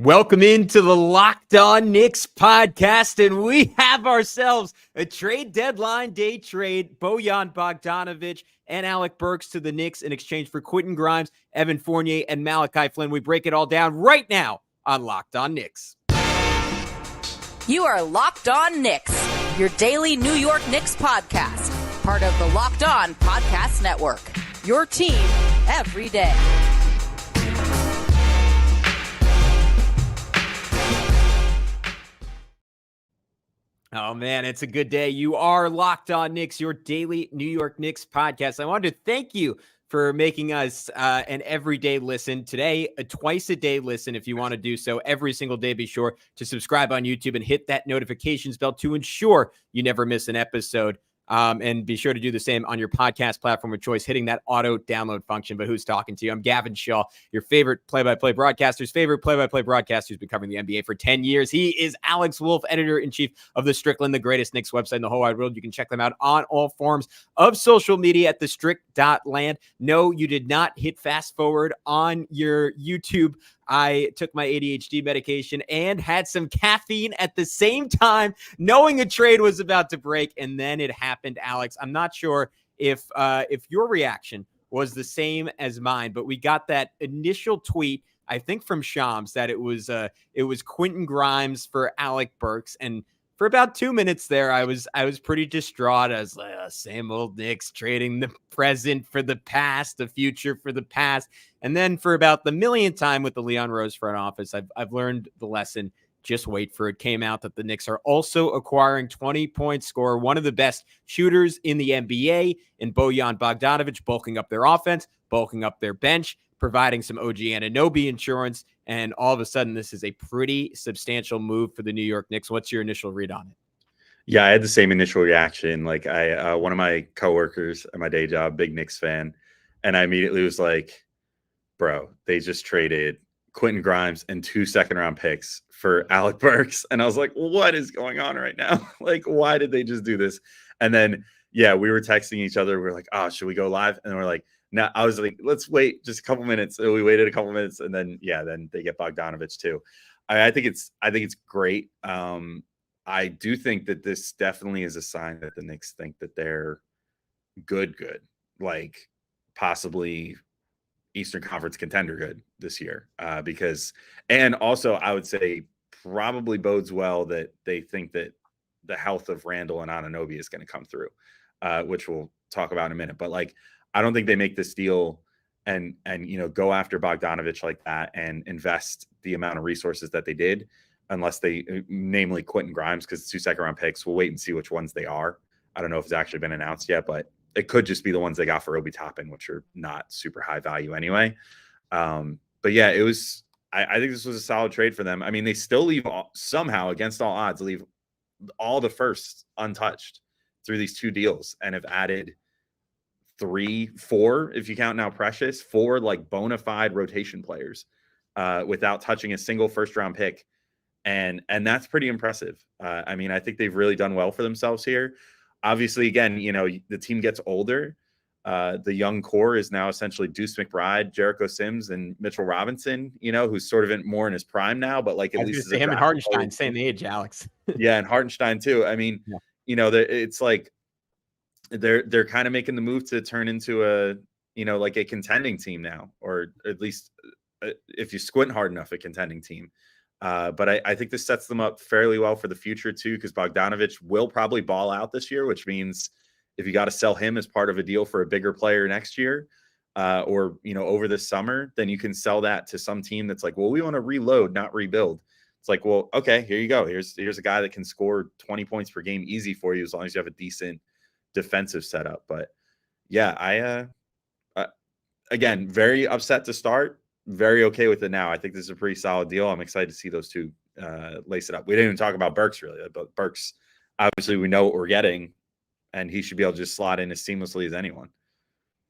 Welcome into the Locked On Knicks podcast, and we have ourselves a trade deadline day trade. Bojan Bogdanovic and Alec Burks to the Knicks in exchange for Quentin Grimes, Evan Fournier, and Malachi Flynn. We break it all down right now on Locked On Knicks. You are Locked On Knicks, your daily New York Knicks podcast, part of the Locked On Podcast Network, your team every day. Oh, man, it's a good day. You are Locked On Knicks, your daily New York Knicks podcast. I wanted to thank you for making us an everyday listen. Today, a twice-a-day listen if you want to do so every single day. Be sure to subscribe on YouTube and hit that notifications bell to ensure you never miss an episode. And be sure to do the same on your podcast platform of choice, hitting that auto download function. But who's talking to you? I'm Gavin Schall, your favorite play-by-play broadcaster's favorite play-by-play broadcaster who's been covering the NBA for 10 years. He is Alex Wolfe, editor-in-chief of The Strickland, the greatest Knicks website in the whole wide world. You can check them out on all forms of social media at thestrick.land. No, you did not hit fast forward on your YouTube. I took my ADHD medication and had some caffeine at the same time, knowing a trade was about to break, and then it happened, Alex. I'm not sure if your reaction was the same as mine, but we got that initial tweet, I think from Shams, that it was Quentin Grimes for Alec Burks, and for about 2 minutes there, I was pretty distraught. I was like, same old Knicks trading the present for the past, the future for the past. And then for about the millionth time with the Leon Rose front office, I've learned the lesson. Just wait for it. Came out that the Knicks are also acquiring 20-point scorer, one of the best shooters in the NBA, in Bojan Bogdanovic, bulking up their offense, bulking up their bench, providing some OG Anunoby insurance, and all of a sudden, this is a pretty substantial move for the New York Knicks. What's your initial read on it? Yeah, I had the same initial reaction. Like, one of my coworkers at my day job, big Knicks fan, and I immediately was like, bro, they just traded Quentin Grimes and 2 second-round picks for Alec Burks. And I was like, what is going on right now? Like, why did they just do this? And then, yeah, we were texting each other. We were like, oh, should we go live? And we're like, no, I was like, let's wait just a couple minutes. So we waited a couple minutes, and then then they get Bogdanovic too. I think it's great. I do think that this definitely is a sign that the Knicks think that they're good, like possibly Eastern Conference contender good this year. And also I would say probably bodes well that they think that the health of Randall and Anunoby is going to come through, which we'll talk about in a minute. But like, I don't think they make this deal and go after Bogdanovic like that and invest the amount of resources that they did, unless they, namely Quentin Grimes, because 2 second-round picks. We'll wait and see which ones they are. I don't know if it's actually been announced yet, but it could just be the ones they got for Obi Toppin, which are not super high value anyway. But yeah, it was. I think this was a solid trade for them. I mean, they still leave somehow, against all odds, leave all the firsts untouched through these 2 deals and have added 4, if you count now Precious, 4 like bona fide rotation players without touching a single first-round pick. And that's pretty impressive. I mean, I think they've really done well for themselves here. Obviously, again, the team gets older. The young core is now essentially Deuce McBride, Jericho Sims, and Mitchell Robinson, who's sort of more in his prime now, but like at least him and Hartenstein, same age, Alex. Yeah, and Hartenstein too. I mean, it's like they're kind of making the move to turn into a like a contending team now, or at least if you squint hard enough, a contending team. But I think this sets them up fairly well for the future too, because Bogdanovic will probably ball out this year, which means if you got to sell him as part of a deal for a bigger player next year, or over this summer, then you can sell that to some team that's like, well, we want to reload, not rebuild. It's like, well, okay, here you go. Here's a guy that can score 20 points per game easy for you as long as you have a decent defensive setup. But yeah, I again, very upset to start. Very okay with it now. I think this is a pretty solid deal. I'm excited to see those 2 lace it up. We didn't even talk about Burks really, but Burks, obviously we know what we're getting, and he should be able to just slot in as seamlessly as anyone.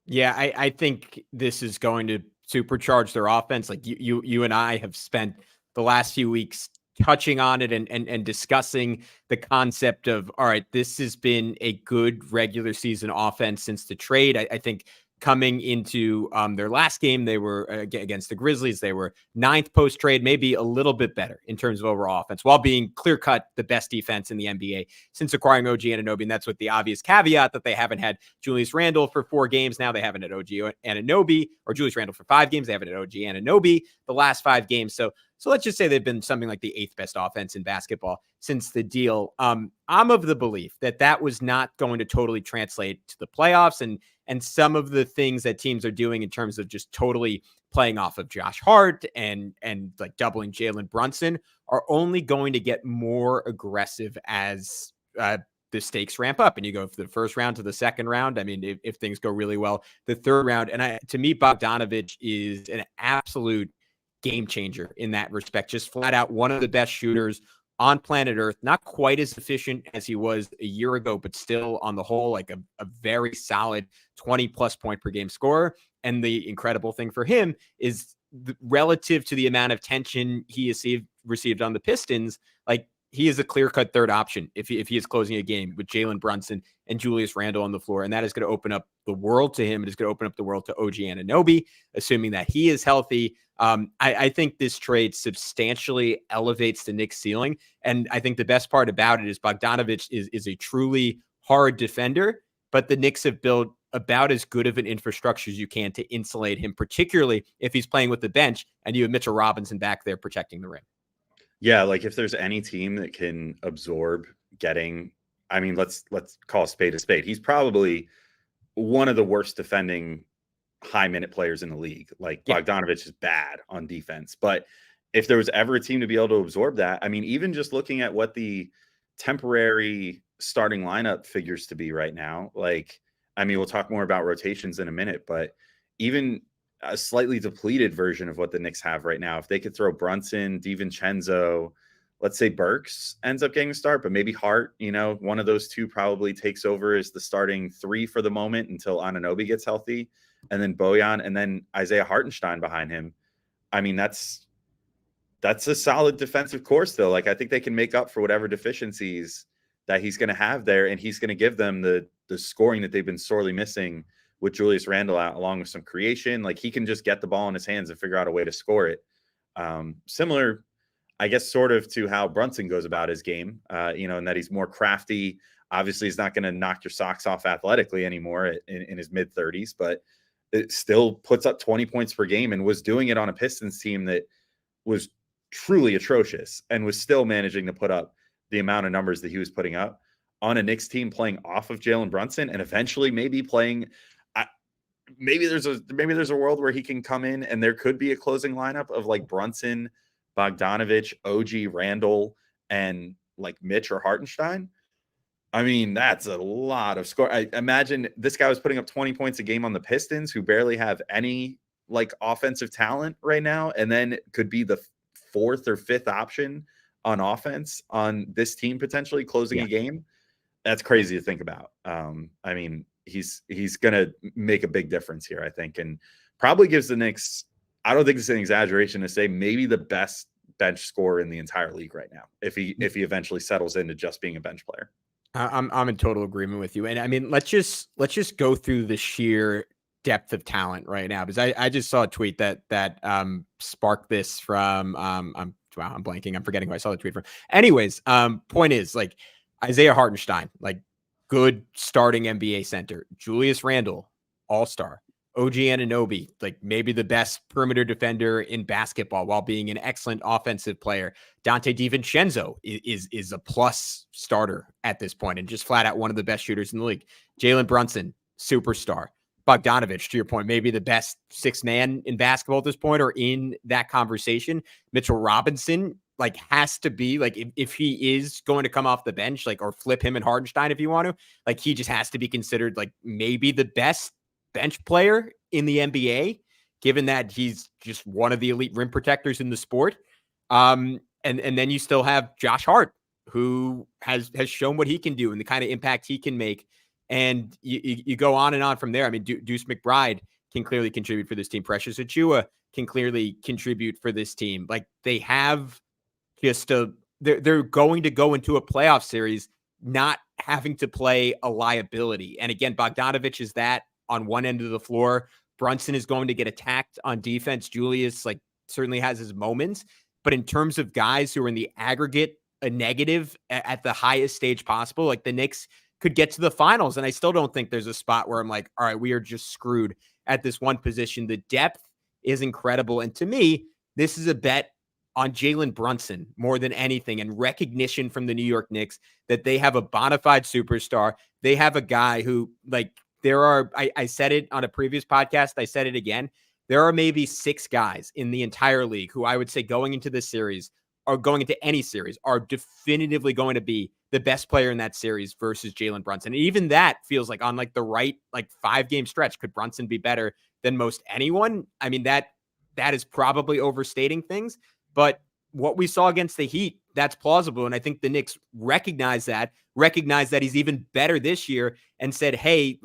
Yeah, I think this is going to supercharge their offense. Like you and I have spent the last few weeks touching on it and discussing the concept of, all right, this has been a good regular season offense since the trade. I think coming into their last game. They were against the Grizzlies. They were 9th post-trade, maybe a little bit better in terms of overall offense, while being clear-cut the best defense in the NBA since acquiring OG Anunoby. And that's with the obvious caveat that they haven't had Julius Randle for 4 games. Now they haven't had OG Anunoby, or Julius Randle for 5 games. They haven't had OG Anunoby the last 5 games. So let's just say they've been something like the 8th best offense in basketball since the deal. I'm of the belief that was not going to totally translate to the playoffs, and some of the things that teams are doing in terms of just totally playing off of Josh Hart and like doubling Jalen Brunson are only going to get more aggressive as the stakes ramp up and you go from the first round to the second round. I mean, if things go really well, the third round. And to me, Bogdanovic is an absolute game changer in that respect. Just flat out one of the best shooters on planet Earth, not quite as efficient as he was a year ago, but still on the whole, like a very solid 20+ point per game scorer. And the incredible thing for him is relative to the amount of tension he received on the Pistons, like he is a clear-cut third option if he is closing a game with Jalen Brunson and Julius Randle on the floor. And that is going to open up the world to him. It is going to open up the world to OG Anunoby, assuming that he is healthy. I think this trade substantially elevates the Knicks ceiling. And I think the best part about it is Bogdanovic is a truly hard defender, but the Knicks have built about as good of an infrastructure as you can to insulate him, particularly if he's playing with the bench and you have Mitchell Robinson back there protecting the rim. Yeah, like if there's any team that can absorb getting, I mean, let's call a spade a spade. He's probably one of the worst defending high minute players in the league. Like Bogdanovic is bad on defense, but if there was ever a team to be able to absorb that, I mean, even just looking at what the temporary starting lineup figures to be right now, like, I mean, we'll talk more about rotations in a minute, but even a slightly depleted version of what the Knicks have right now, if they could throw Brunson, DiVincenzo, let's say Burks ends up getting a start, but maybe Hart, one of those two probably takes over as the starting 3 for the moment until Anunoby gets healthy, and then Bojan, and then Isaiah Hartenstein behind him. I mean, that's a solid defensive core still. Like, I think they can make up for whatever deficiencies that he's going to have there, and he's going to give them the scoring that they've been sorely missing with Julius Randle out, along with some creation. Like, he can just get the ball in his hands and figure out a way to score it. Similar, I guess, sort of to how Brunson goes about his game, and that he's more crafty. Obviously, he's not going to knock your socks off athletically anymore in his mid-30s, but it still puts up 20 points per game and was doing it on a Pistons team that was truly atrocious and was still managing to put up the amount of numbers that he was putting up on a Knicks team playing off of Jalen Brunson, and eventually maybe playing. Maybe there's a world where he can come in and there could be a closing lineup of like Brunson, Bogdanovic, OG, Randle, and like Mitch or Hartenstein. I mean, that's a lot of score. I imagine this guy was putting up 20 points a game on the Pistons, who barely have any like offensive talent right now, and then could be the 4th or 5th option on offense on this team potentially closing a game. That's crazy to think about. I mean, he's going to make a big difference here, I think, and probably gives the Knicks, I don't think it's an exaggeration to say, maybe the best bench scorer in the entire league right now, if he eventually settles into just being a bench player. I'm in total agreement with you. And I mean, let's just go through the sheer depth of talent right now, because I just saw a tweet that sparked this from I'm blanking. I'm forgetting who I saw the tweet from. Anyways, point is, like, Isaiah Hartenstein, like, good starting NBA center. Julius Randle, all-star. OG Anunoby, like maybe the best perimeter defender in basketball while being an excellent offensive player. Dante DiVincenzo is a plus starter at this point and just flat out one of the best shooters in the league. Jalen Brunson, superstar. Bogdanovic, to your point, maybe the best 6th man in basketball at this point, or in that conversation. Mitchell Robinson, like, has to be, like, if he is going to come off the bench, like, or flip him and Hartenstein if you want to, like, he just has to be considered like maybe the best bench player in the NBA, given that he's just one of the elite rim protectors in the sport. And then you still have Josh Hart, who has shown what he can do and the kind of impact he can make. And you go on and on from there. I mean, Deuce McBride can clearly contribute for this team. Precious Achiuwa can clearly contribute for this team. Like, they have just they're going to go into a playoff series not having to play a liability. And again, Bogdanovic is that on one end of the floor. Brunson is going to get attacked on defense. Julius certainly has his moments, but in terms of guys who are in the aggregate a negative at the highest stage possible, like the Knicks could get to the finals. And I still don't think there's a spot where I'm like, all right, we are just screwed at this one position. The depth is incredible. And to me, this is a bet on Jalen Brunson more than anything, and recognition from the New York Knicks that they have a bona fide superstar. They have a guy who, I said it on a previous podcast, I said it again, there are maybe 6 guys in the entire league who I would say going into this series or going into any series are definitively going to be the best player in that series versus Jalen Brunson. And even that feels like on the right 5-game stretch, could Brunson be better than most anyone? I mean, that is probably overstating things, but what we saw against the Heat, that's plausible. And I think the Knicks recognize that he's even better this year and said, hey,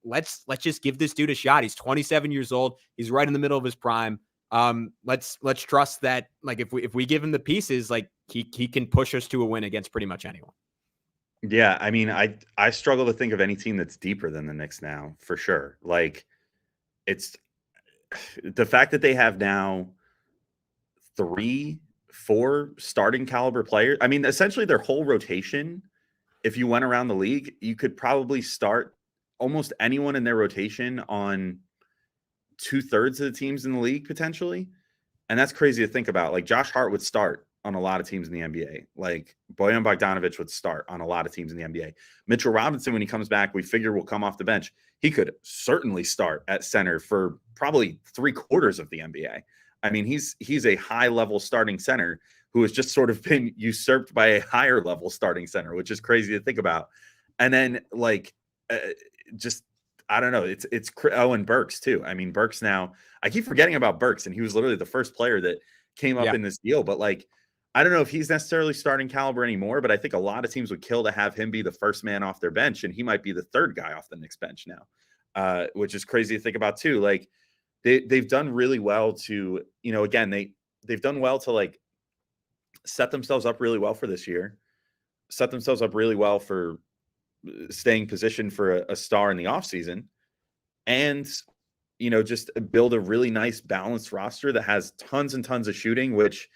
let's just give this dude a shot. He's 27 years old. He's right in the middle of his prime. Let's trust that, if we give him the pieces, he can push us to a win against pretty much anyone. Yeah, I mean, I struggle to think of any team that's deeper than the Knicks now, for sure. It's the fact that they have now 3-4 starting caliber players. I mean, essentially their whole rotation, if you went around the league, you could probably start almost anyone in their rotation on 2/3 of the teams in the league potentially. And that's crazy to think about. Josh Hart would start on a lot of teams in the NBA. Bojan Bogdanovic would start on a lot of teams in the NBA. Mitchell Robinson, when he comes back, we figure will come off the bench. He could certainly start at center for probably 3/4 of the NBA. I mean, he's a high-level starting center who has just sort of been usurped by a higher-level starting center, which is crazy to think about. And then, I don't know. It's and Burks too. I mean, Burks now, I keep forgetting about Burks, and he was literally the first player that came up in this deal. But I don't know if he's necessarily starting caliber anymore, but I think a lot of teams would kill to have him be the first man off their bench, and he might be the 3rd guy off the Knicks bench now, which is crazy to think about too. They've done really well to, again, they've done well to set themselves up really well for this year, set themselves up really well for staying positioned for a star in the offseason, and, just build a really nice balanced roster that has tons and tons of shooting, which,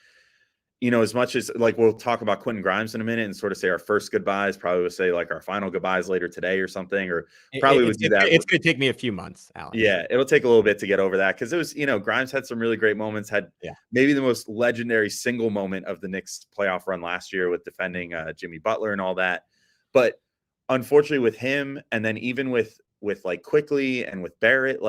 as much as we'll talk about Quentin Grimes in a minute and sort of say our first goodbyes, probably we'll say our final goodbyes later today or something, or probably would do that. It's going to take me a few months, Alex. Yeah, it'll take a little bit to get over that, because it was, Grimes had some really great moments, had maybe the most legendary single moment of the Knicks playoff run last year with defending Jimmy Butler and all that. But unfortunately with him, and then even with Quickly and with Barrett,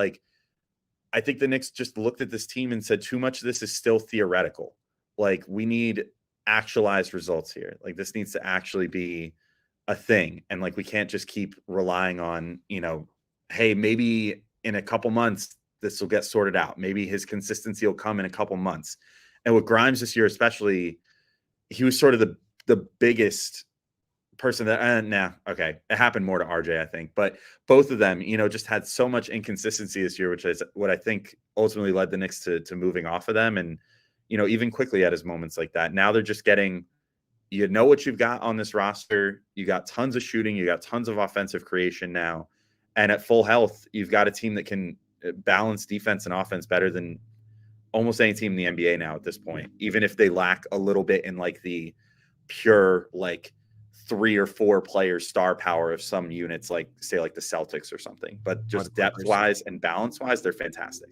I think the Knicks just looked at this team and said, too much of this is still theoretical. We need actualized results here. This needs to actually be a thing. And we can't just keep relying on, hey, maybe in a couple months, this will get sorted out. Maybe his consistency will come in a couple months. And with Grimes this year, especially, he was sort of the biggest person that, okay. It happened more to RJ, I think, but both of them, just had so much inconsistency this year, which is what I think ultimately led the Knicks to moving off of them. And, even Quickly at his moments like that. Now they're just getting, what you've got on this roster. You got tons of shooting. You got tons of offensive creation now. And at full health, you've got a team that can balance defense and offense better than almost any team in the NBA now at this point, even if they lack a little bit in the pure, 3 or 4 player star power of some units, say the Celtics or something. But just depth-wise and balance-wise, they're fantastic.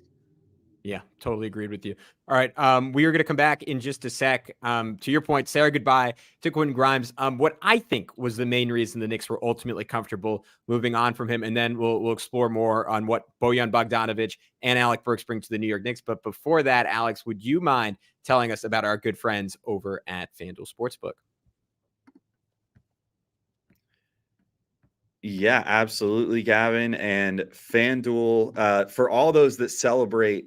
Yeah, totally agreed with you. All right, we are going to come back in just a sec. To your point, say our goodbye to Quentin Grimes. What I think was the main reason the Knicks were ultimately comfortable moving on from him, and then we'll explore more on what Bojan Bogdanovic and Alec Burks bring to the New York Knicks. But before that, Alex, would you mind telling us about our good friends over at FanDuel Sportsbook? Yeah, absolutely, Gavin. And FanDuel, for all those that celebrate,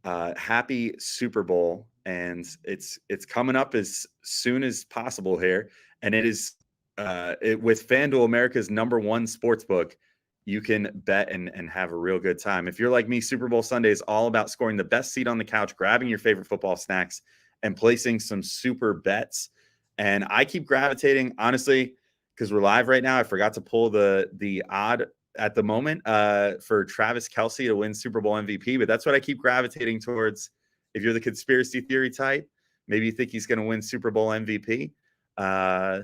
happy Super Bowl, and it's coming up as soon as possible here. And it is with FanDuel, America's #1 sportsbook, you can bet and have a real good time. If you're like me, Super Bowl Sunday is all about scoring the best seat on the couch, grabbing your favorite football snacks, and placing some super bets. And I keep gravitating, honestly, because we're live right now. I forgot to pull the odd at the moment for Travis Kelce to win Super Bowl MVP, but that's what I keep gravitating towards. If you're the conspiracy theory type, maybe you think he's going to win Super Bowl MVP. I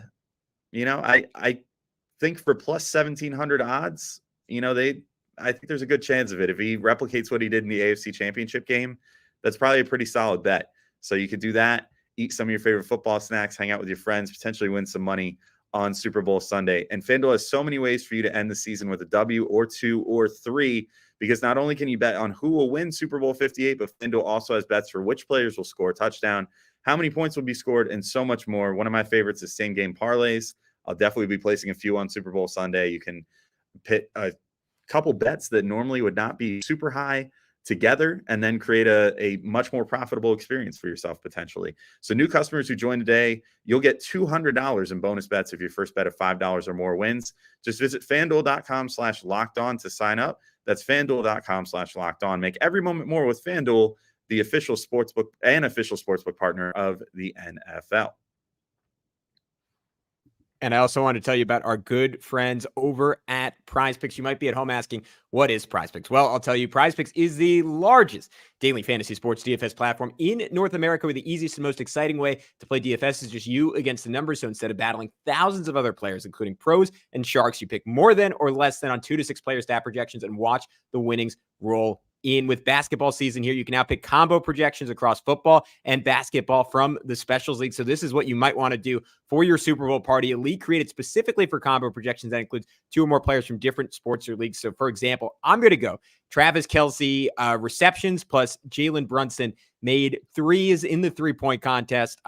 think for plus 1,700 odds, I think there's a good chance of it. If he replicates what he did in the AFC Championship game, that's probably a pretty solid bet. So you could do that, eat some of your favorite football snacks, hang out with your friends, potentially win some money on Super Bowl Sunday. And FanDuel has so many ways for you to end the season with a W or 2 or 3, because not only can you bet on who will win Super Bowl 58, but FanDuel also has bets for which players will score a touchdown, how many points will be scored, and so much more. One of my favorites is same-game parlays. I'll definitely be placing a few on Super Bowl Sunday. You can pit a couple bets that normally would not be super high together and then create a much more profitable experience for yourself potentially. So new customers who join today, you'll get $200 in bonus bets if your first bet of $5 or more wins. Just visit FanDuel.com/lockedon to sign up. That's FanDuel.com/lockedon. Make every moment more with FanDuel, the official sportsbook partner of the NFL. And I also want to tell you about our good friends over at PrizePicks. You might be at home asking, what is PrizePicks? Well, I'll tell you, PrizePicks is the largest daily fantasy sports DFS platform in North America, where the easiest and most exciting way to play DFS is just you against the numbers. So instead of battling thousands of other players, including pros and sharks, you pick more than or less than on 2 to 6 player stat projections and watch the winnings roll in. With basketball season here, you can now pick combo projections across football and basketball from the specials league. So this is what you might want to do for your Super Bowl party. A league created specifically for combo projections that includes 2 or more players from different sports or leagues. So for example, I'm going to go Travis Kelce receptions plus Jalen Brunson made threes in the 3-point contest.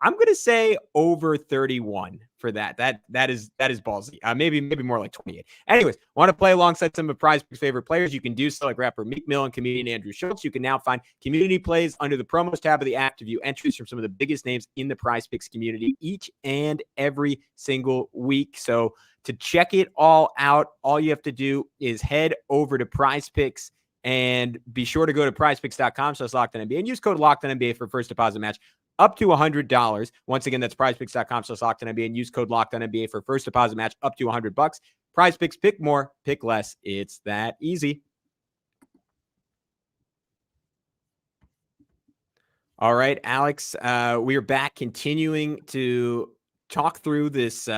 I'm going to say over 31 for that. That is ballsy. Maybe more like 28. Anyways, want to play alongside some of PrizePicks' favorite players? You can do so, like rapper Meek Mill and comedian Andrew Schultz. You can now find community plays under the promos tab of the app to view entries from some of the biggest names in the PrizePicks community each and every single week. So to check it all out, all you have to do is head over to PrizePicks and be sure to go to prizepicks.com/LockedOnNBA and use code LockedOnNBA for first deposit match up to $100. Once again, that's prizepicks.com/LockedOnNBA and use code LockedOnNBA for first deposit match up to $100. PrizePicks, pick more, pick less. It's that easy. All right, Alex, we are back continuing to talk through this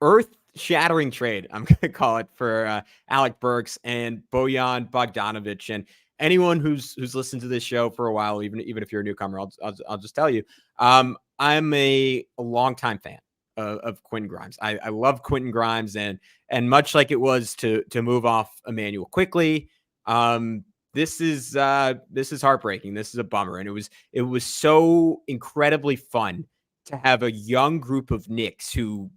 earth-shattering trade, I'm going to call it, for Alec Burks and Bojan Bogdanovic. And anyone who's listened to this show for a while, even if you're a newcomer, I'll just tell you, I'm a longtime fan of Quentin Grimes. I love Quentin Grimes, and much like it was to move off Emmanuel quickly, this is heartbreaking. This is a bummer, and it was so incredibly fun to have a young group of Knicks who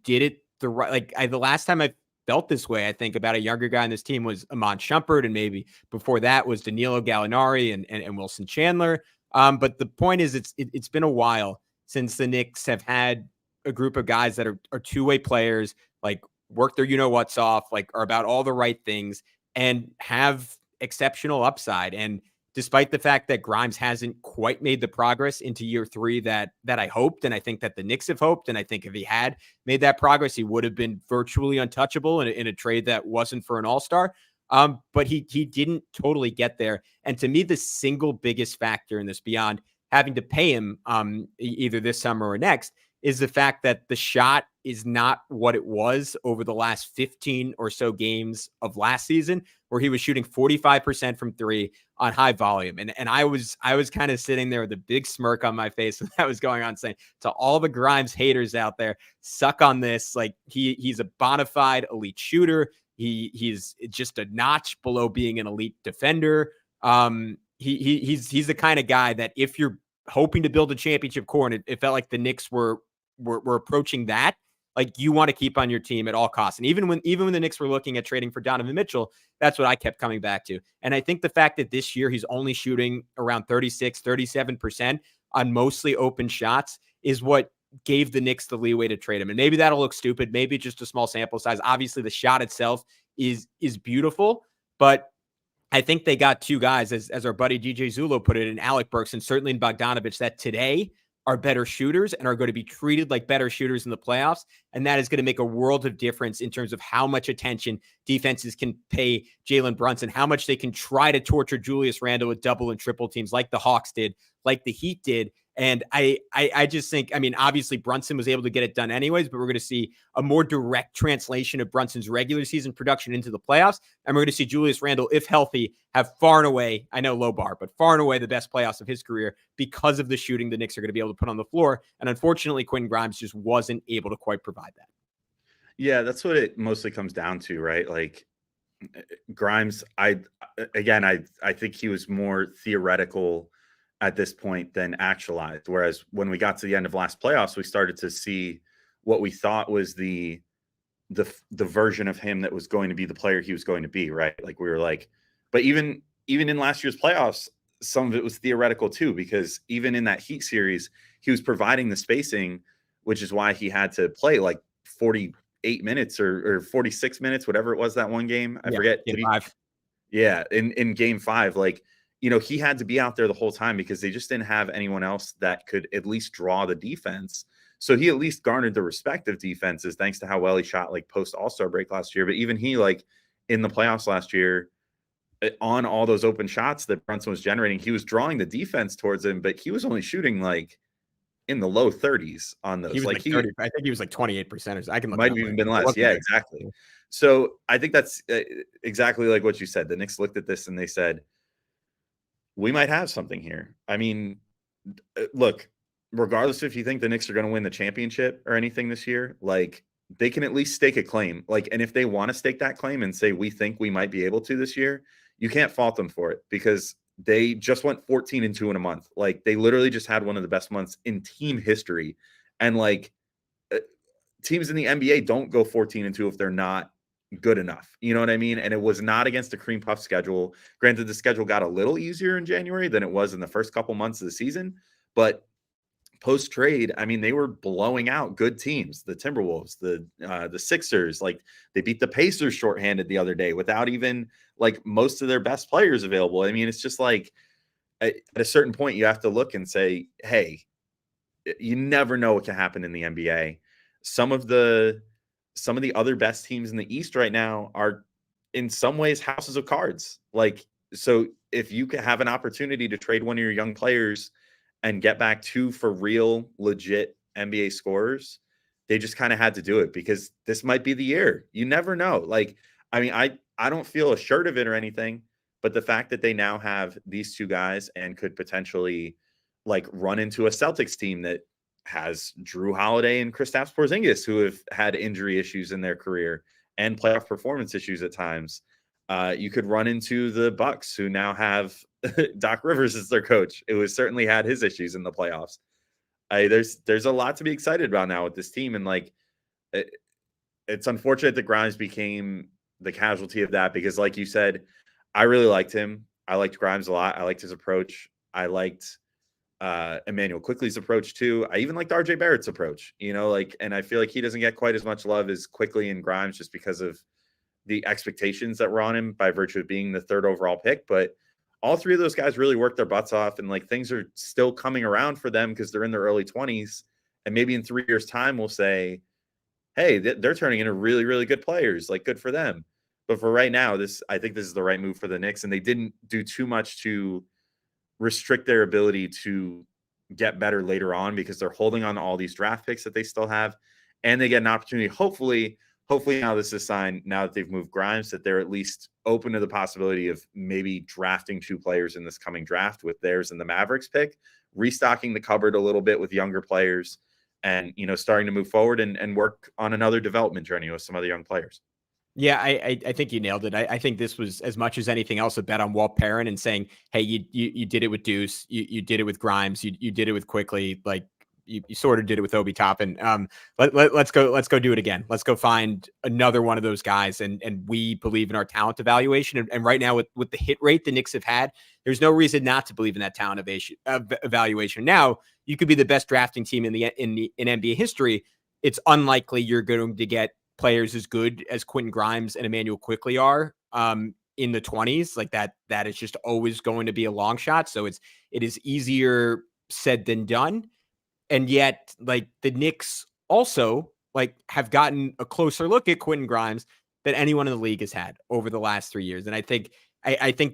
did it the right. The last time I felt this way, I think, about a younger guy on this team was Iman Shumpert, and maybe before that was Danilo Gallinari and Wilson Chandler. But the point is, it's been a while since the Knicks have had a group of guys that are two-way players, like work their you-know-what's off, like are about all the right things and have exceptional upside. And despite the fact that Grimes hasn't quite made the progress into year 3 that I hoped, and I think that the Knicks have hoped, and I think if he had made that progress, he would have been virtually untouchable in a trade that wasn't for an all-star. But he didn't totally get there. And to me, the single biggest factor in this, beyond having to pay him either this summer or next, is the fact that the shot is not what it was over the last 15 or so games of last season, where he was shooting 45% from 3 on high volume. And I was kind of sitting there with a big smirk on my face when that was going on, saying to all the Grimes haters out there, suck on this. Like he's a bona fide elite shooter. He's just a notch below being an elite defender. He's the kind of guy that if you're hoping to build a championship core, and it felt like the Knicks were approaching that, like you want to keep on your team at all costs. And even when the Knicks were looking at trading for Donovan Mitchell, that's what I kept coming back to. And I think the fact that this year he's only shooting around 36-37% on mostly open shots is what gave the Knicks the leeway to trade him. And maybe that'll look stupid. Maybe just a small sample size. Obviously the shot itself is beautiful, but I think they got two guys, as our buddy DJ Zulo put it, in Alec Burks and certainly in Bogdanovic, that today are better shooters and are going to be treated like better shooters in the playoffs. And that is going to make a world of difference in terms of how much attention defenses can pay Jalen Brunson, how much they can try to torture Julius Randle with double and triple teams like the Hawks did, like the Heat did. And I just think, I mean, obviously Brunson was able to get it done anyways, but we're going to see a more direct translation of Brunson's regular season production into the playoffs. And we're going to see Julius Randle, if healthy, have far and away, I know low bar, but far and away the best playoffs of his career because of the shooting the Knicks are going to be able to put on the floor. And unfortunately, Quentin Grimes just wasn't able to quite provide that. Yeah, that's what it mostly comes down to, right? Like Grimes, I think he was more theoretical at this point than actualized. Whereas when we got to the end of last playoffs, we started to see what we thought was the version of him that was going to be the player he was going to be, right? Like we were like, but even in last year's playoffs, some of it was theoretical too, because even in that Heat series, he was providing the spacing, which is why he had to play like 48 minutes or 46 minutes, whatever it was that one game. I forget. Game 5. Yeah, in game 5, like, you know, he had to be out there the whole time because they just didn't have anyone else that could at least draw the defense. So he at least garnered the respect of defenses thanks to how well he shot like post All-Star break last year. But even he, like in the playoffs last year, on all those open shots that Brunson was generating, he was drawing the defense towards him, but he was only shooting like in the low 30s on those. He was like 30, I think he was like 28%. I can look might have even been less. Yeah, exactly. So I think that's exactly like what you said. The Knicks looked at this and they said, we might have something here. I mean, look, regardless if you think the Knicks are going to win the championship or anything this year, like they can at least stake a claim. Like, and if they want to stake that claim and say, we think we might be able to this year, you can't fault them for it because they just went 14-2 in a month. Like they literally just had one of the best months in team history. And like teams in the NBA don't go 14-2 if they're not good enough. You know what I mean? And it was not against a cream puff schedule. Granted, the schedule got a little easier in January than it was in the first couple months of the season, but post trade, I mean, they were blowing out good teams, the Timberwolves, the Sixers, like they beat the Pacers shorthanded the other day without even like most of their best players available. I mean, it's just like at a certain point you have to look and say, hey, you never know what can happen in the NBA. Some of the other best teams in the East right now are in some ways houses of cards. Like, so if you can have an opportunity to trade one of your young players and get back 2 for real, legit NBA scorers, they just kind of had to do it because this might be the year. You never know. Like, I mean, I don't feel assured of it or anything, but the fact that they now have these 2 guys and could potentially like run into a Celtics team that has Drew Holiday and Kristaps Porzingis, who have had injury issues in their career and playoff performance issues at times. You could run into the Bucks, who now have Doc Rivers as their coach, who has certainly had his issues in the playoffs. There's a lot to be excited about now with this team, and like it's unfortunate that Grimes became the casualty of that because, like you said, I really liked him. I liked Grimes a lot. I liked his approach. I liked Emmanuel Quickley's approach too. I even liked RJ Barrett's approach, you know, like, and I feel like he doesn't get quite as much love as Quickley and Grimes just because of the expectations that were on him by virtue of being the 3rd overall pick. But all 3 of those guys really worked their butts off, and like things are still coming around for them because they're in their early 20s. And maybe in 3 years time, we'll say, hey, they're turning into really, really good players. Like, good for them. But for right now, I think this is the right move for the Knicks. And they didn't do too much to restrict their ability to get better later on because they're holding on to all these draft picks that they still have. And they get an opportunity. Hopefully now this is a sign, now that they've moved Grimes, that they're at least open to the possibility of maybe drafting 2 players in this coming draft with theirs and the Mavericks pick, restocking the cupboard a little bit with younger players and, you know, starting to move forward and work on another development journey with some other young players. Yeah, I think you nailed it. I think this was, as much as anything else, a bet on Walt Perrin and saying, hey, you did it with Deuce, you did it with Grimes, you did it with Quickley, like you sort of did it with Obi Toppin. Let's go do it again. Let's go find another one of those guys, and we believe in our talent evaluation. And right now with the hit rate the Knicks have had, there's no reason not to believe in that talent evaluation. Now, you could be the best drafting team in NBA history. It's unlikely you're going to get players as good as Quentin Grimes and Emmanuel Quickley are in the 20s. Like that is just always going to be a long shot. So it is easier said than done. And yet, like, the Knicks also like have gotten a closer look at Quentin Grimes than anyone in the league has had over the last 3 years. And I think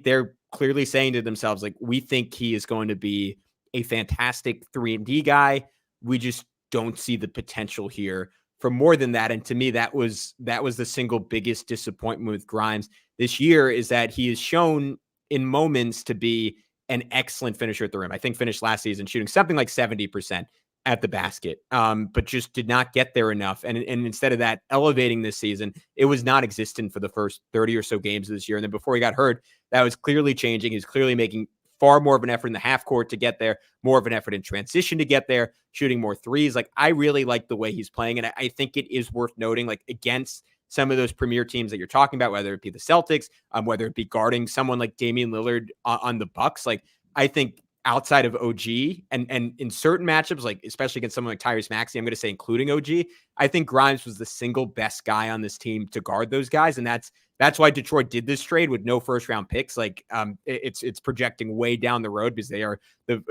they're clearly saying to themselves, like, we think he is going to be a fantastic 3-and-D guy. We just don't see the potential here for more than that. And to me, that was the single biggest disappointment with Grimes this year, is that he is shown in moments to be an excellent finisher at the rim. I think finished last season shooting something like 70% at the basket, but just did not get there enough. And instead of that elevating this season, it was non-existent for the first 30 or so games of this year. And then before he got hurt, that was clearly changing. He's clearly making far more of an effort in the half court to get there, more of an effort in transition to get there, shooting more threes. Like, I really like the way he's playing. And I think it is worth noting, like, against some of those premier teams that you're talking about, whether it be the Celtics, whether it be guarding someone like Damian Lillard on the Bucks. Like, I think outside of OG and in certain matchups, like especially against someone like Tyrese Maxey, I'm going to say including OG, I think Grimes was the single best guy on this team to guard those guys. And that's why Detroit did this trade with no first round picks. Like, it's projecting way down the road because they are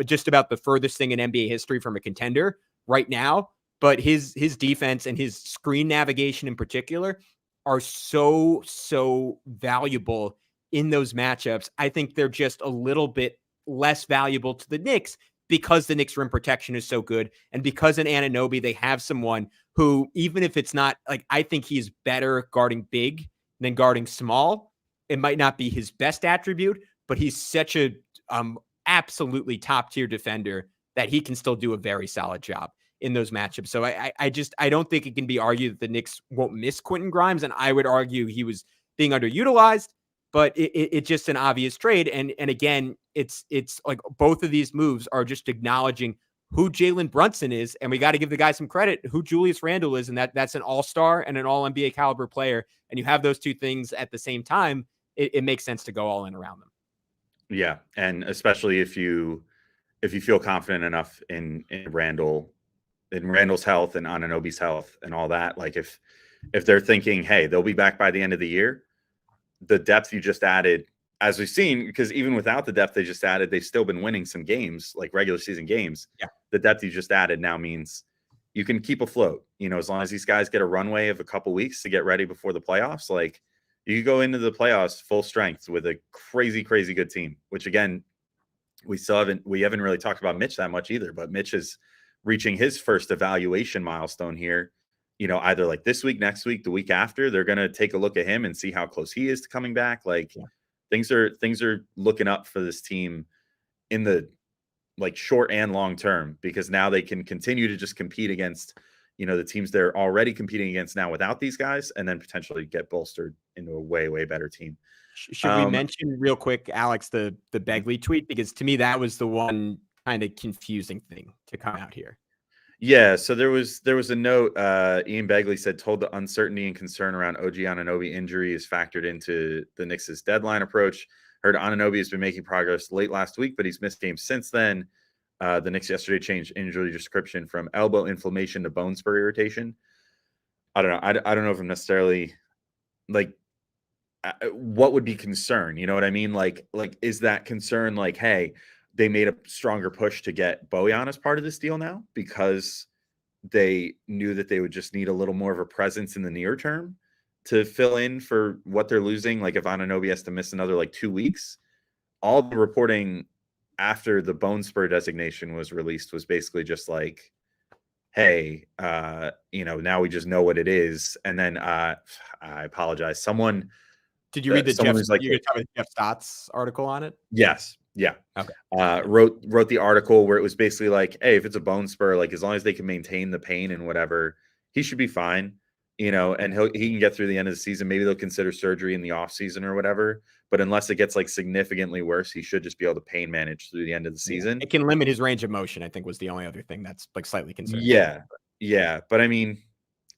just about the furthest thing in NBA history from a contender right now. But his defense and his screen navigation in particular are so valuable in those matchups. I think they're just a little bit less valuable to the Knicks because the Knicks rim protection is so good. And because in Anunoby, they have someone who, even if it's not like, I think he's better guarding big than guarding small. It might not be his best attribute, but he's such a absolutely top tier defender that he can still do a very solid job in those matchups. So I don't think it can be argued that the Knicks won't miss Quentin Grimes. And I would argue he was being underutilized, but it's just an obvious trade. And again, it's like both of these moves are just acknowledging who Jalen Brunson is. And we got to give the guy some credit, who Julius Randle is. And that's an all-star and an all NBA caliber player. And you have those two things at the same time. It makes sense to go all in around them. Yeah. And especially if you feel confident enough in Randle's health and Anunoby's health and all that, like if they're thinking, hey, they'll be back by the end of the year, the depth you just added, as we've seen, because even without the depth they just added, they've still been winning some games, like regular season games. Yeah. The depth you just added now means you can keep afloat, as long as these guys get a runway of a couple weeks to get ready before the playoffs. Like, you could go into the playoffs full strength with a crazy good team, which again, we haven't really talked about Mitch that much either, but Mitch is reaching his first evaluation milestone here. Either like this week, next week, the week after, they're going to take a look at him and see how close he is to coming back. Like, things are looking up for this team in the like short and long term, because now they can continue to just compete against, the teams they're already competing against now without these guys, and then potentially get bolstered into a way better team. Should we mention real quick, Alex, the Begley tweet? Because to me, that was the one kind of confusing thing to come out here. Yeah, so there was a note. Ian Begley said, told the uncertainty and concern around OG Anunoby injury is factored into the Knicks' deadline approach. Heard Anunoby has been making progress late last week, but he's missed games since then. The Knicks yesterday changed injury description from elbow inflammation to bone spur irritation. I don't know. I don't know if I'm necessarily like what would be concern. You know what I mean? Like is that concern like, hey, they made a stronger push to get Bojan as part of this deal now because they knew that they would just need a little more of a presence in the near term to fill in for what they're losing. Like if Anunoby has to miss another like 2 weeks, all the reporting after the bone spur designation was released was basically just like, hey, now we just know what it is. And then I apologize. Did you read the Jeff Stotts article on it? Yes. Yeah. Okay. Wrote the article where it was basically like, hey, if it's a bone spur, like as long as they can maintain the pain and whatever, he should be fine, and he can get through the end of the season. Maybe they'll consider surgery in the off season or whatever, but unless it gets like significantly worse, he should just be able to pain manage through the end of the season. It can limit his range of motion, I think, was the only other thing that's like slightly concerning. Yeah. But I mean,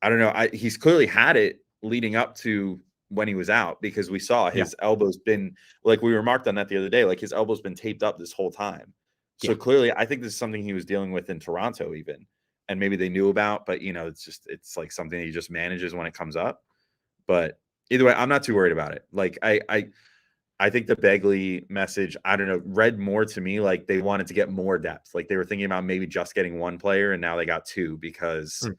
I don't know. He's clearly had it leading up to when he was out, because we saw his elbow's been, like we remarked on that the other day, like his elbow's been taped up this whole time. So clearly I think this is something he was dealing with in Toronto even, and maybe they knew about, but it's like something he just manages when it comes up. But either way, I'm not too worried about it. Like I think the Begley message, I don't know, read more to me like they wanted to get more depth. Like they were thinking about maybe just getting one player, and now they got two because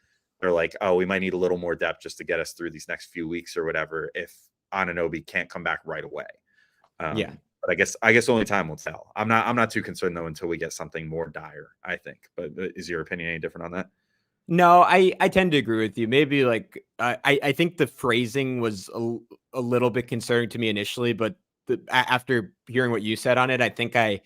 they're like, oh, we might need a little more depth just to get us through these next few weeks or whatever if Anunoby can't come back right away. Yeah. But I guess only time will tell. I'm not too concerned though until we get something more dire, I think. But is your opinion any different on that? No, I tend to agree with you. Maybe like I think the phrasing was a little bit concerning to me initially, but after hearing what you said on it, I think I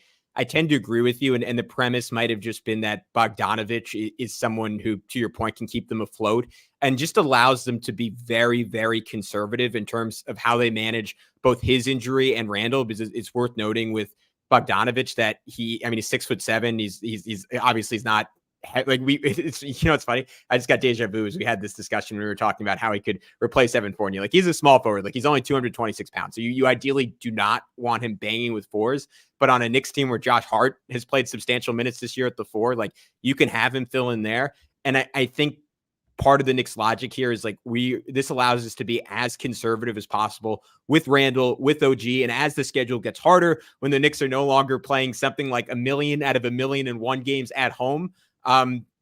tend to agree with you. And the premise might have just been that Bogdanovic is someone who, to your point, can keep them afloat and just allows them to be very, very conservative in terms of how they manage both his injury and Randall, because it's worth noting with Bogdanovic that he's 6'7". He's obviously he's not like it's it's funny. I just got deja vu as we had this discussion when we were talking about how he could replace Evan Fournier. Like he's a small forward, like he's only 226 pounds. So you ideally do not want him banging with fours, but on a Knicks team where Josh Hart has played substantial minutes this year at the four, like you can have him fill in there. And I think part of the Knicks logic here is like this allows us to be as conservative as possible with Randall, with OG. And as the schedule gets harder, when the Knicks are no longer playing something like 1 million out of 1,000,001 games at home,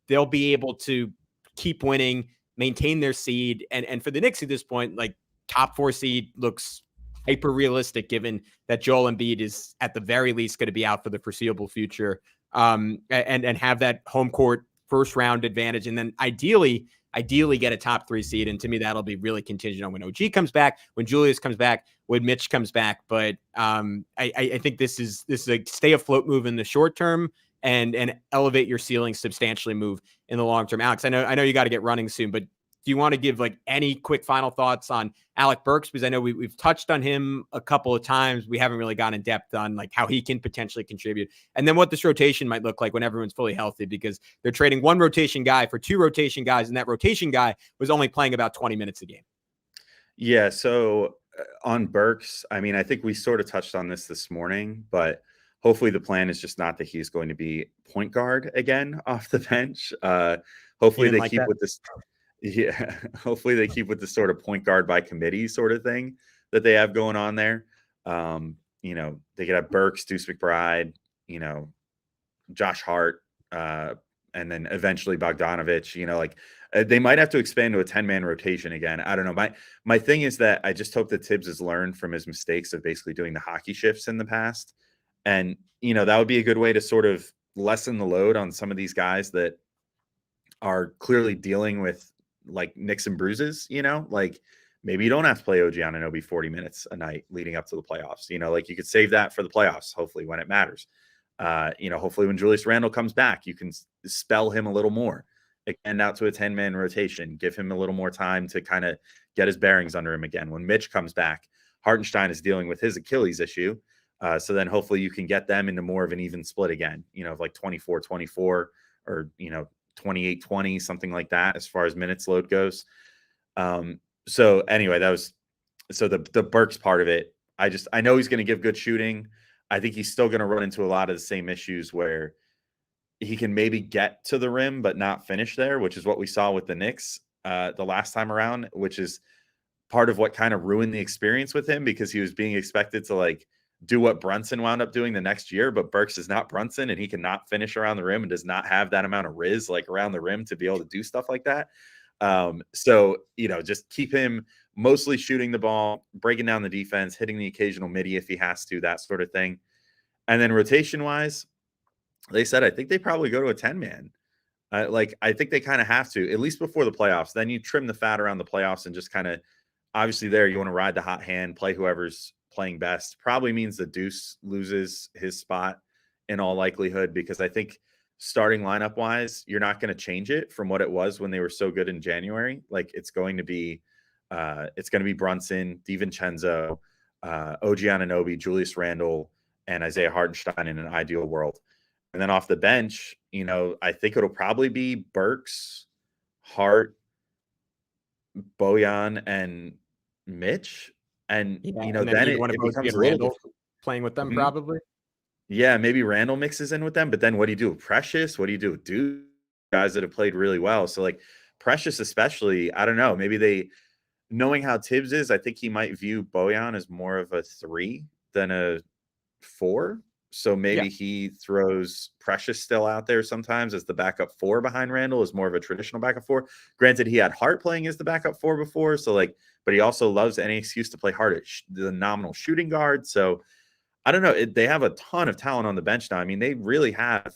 they'll be able to keep winning, maintain their seed. And for the Knicks at this point, like top 4 seed looks hyper realistic given that Joel Embiid is at the very least going to be out for the foreseeable future, and have that home court first round advantage. And then ideally get a top 3 seed. And to me, that'll be really contingent on when OG comes back, when Julius comes back, when Mitch comes back. But I think this is a stay afloat move in the short term and elevate your ceiling substantially move in the long term. Alex, I know you got to get running soon, but do you want to give like any quick final thoughts on Alec Burks? Because I know we've touched on him a couple of times. We haven't really gone in depth on like how he can potentially contribute, and then what this rotation might look like when everyone's fully healthy, because they're trading one rotation guy for 2 rotation guys. And that rotation guy was only playing about 20 minutes a game. Yeah. So on Burks, I mean, I think we sort of touched on this morning, but hopefully the plan is just not that he's going to be point guard again off the bench. Hopefully they keep with this. Yeah. Hopefully they keep with this sort of point guard by committee sort of thing that they have going on there. They could have Burks, Deuce McBride, Josh Hart, and then eventually Bogdanovic, they might have to expand to a 10-man rotation again. I don't know. My thing is that I just hope that Tibbs has learned from his mistakes of basically doing the hockey shifts in the past. And, that would be a good way to sort of lessen the load on some of these guys that are clearly dealing with like nicks and bruises, like maybe you don't have to play OG Anunoby 40 minutes a night leading up to the playoffs, like you could save that for the playoffs, hopefully when it matters. Hopefully when Julius Randle comes back, you can spell him a little more, extend out to a 10-man rotation, give him a little more time to kind of get his bearings under him again. When Mitch comes back, Hartenstein is dealing with his Achilles issue. So then hopefully you can get them into more of an even split again, of like 24-24 or, 28-20, something like that, as far as minutes load goes. So anyway, the Burks part of it. I know he's going to give good shooting. I think he's still going to run into a lot of the same issues where he can maybe get to the rim, but not finish there, which is what we saw with the Knicks the last time around, which is part of what kind of ruined the experience with him, because he was being expected to like do what Brunson wound up doing the next year, but Burks is not Brunson and he cannot finish around the rim and does not have that amount of riz like around the rim to be able to do stuff like that. So just keep him mostly shooting the ball, breaking down the defense, hitting the occasional midi if he has to, that sort of thing. And then rotation wise, they said, I think they probably go to a 10-man. I think they kind of have to, at least before the playoffs. Then you trim the fat around the playoffs and just kind of, obviously there, you want to ride the hot hand, play whoever's playing best. Probably means the Deuce loses his spot in all likelihood, because I think starting lineup wise, you're not going to change it from what it was when they were so good in January. Like it's going to be Brunson, DiVincenzo, OG Anunoby, Julius Randle, and Isaiah Hartenstein in an ideal world. And then off the bench, I think it'll probably be Burks, Hart, Bojan, and Mitch. And then it becomes a little playing with them, probably. Yeah, maybe Randall mixes in with them, but then what do you do with Precious? What do you do with guys that have played really well? So like Precious especially, I don't know, maybe knowing how Tibbs is, I think he might view Bojan as more of a 3 than a 4. So maybe he throws Precious still out there sometimes as the backup 4 behind Randall, is more of a traditional backup 4. Granted, he had Hart playing as the backup 4 before. So but he also loves any excuse to play Hart at the nominal shooting guard. So I don't know. They have a ton of talent on the bench now. I mean, they really have